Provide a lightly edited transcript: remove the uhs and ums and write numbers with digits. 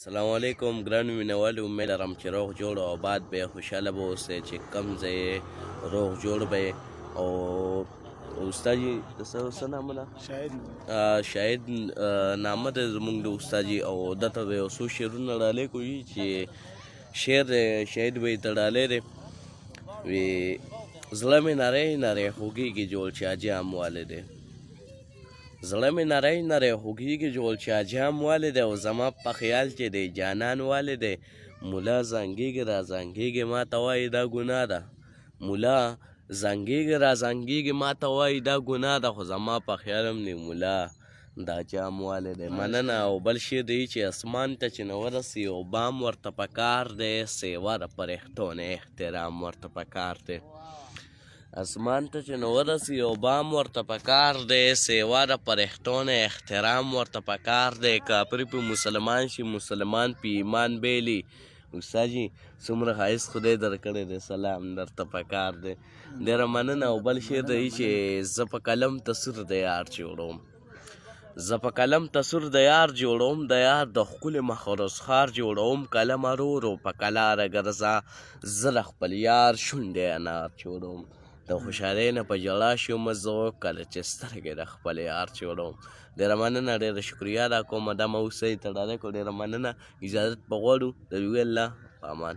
السلام علیکم ګرانو مینوالو، امید لرم چې روغ جوړ او آباد به یې، خوشحاله به اوسئ، چې کوم ځای یې روغ جوړ به یې. او استاد جي د څه نامه ده؟ شاهد نامه ده زموږ د استاد جي. او دته به یو څو شعرونه ډالۍ کړو چې شعر شاهد به یې ته ډالۍ دی. وی زړه مې نری نری خوږېږي جوړ چې اجام والې دی، زړه مې نری نری خوږېږي جوړ چې اجام والې دی، او زما په خیال چې دی جانان والې دی. ملا زنګېږي را زنګېږي ما ته وایي دا ګناه ده، ملا زنګېږي را زنګېږي ما ته وایي دا ګناه ده، خو زما په خیال هم دی ملا دا جام والې دی. مننه. او بل شعر دی چې اسمان ته چې نه ورسي او بام ورته پکار دی، سیوا د پرښتو نه احترام ورته پکار دی. اسمان ته چې نه ورسي او بام ورته پکار دی، سیوا د پرښتو نه احترام ورته پکار دی. کافر په مسلمان شي، مسلمان په ایمان بیلي. استاد جي څومره ښایست خدای درکړی دی، سلام درته پکار دی. ډېره مننه. او بل شعر دی چې زه په قلم تصور د یار جوړوم، زه په قلم تصور د یار جوړوم، د یار د ښکلي مخ رسخار جوړوم، قلم ورو په قلاره ګرځه، زه له خپل یار شونډې انار جوړوم. د خوشحالۍ نه په ژړا شومه زه کله چې سترګې د خپل یار جوړوم. ډېره مننه، ډېره شکریه ادا کوم. دمه اوسئ، ته ډالۍ کړو، ډېره مننه. اجازت به غواړو د وی الله په امان.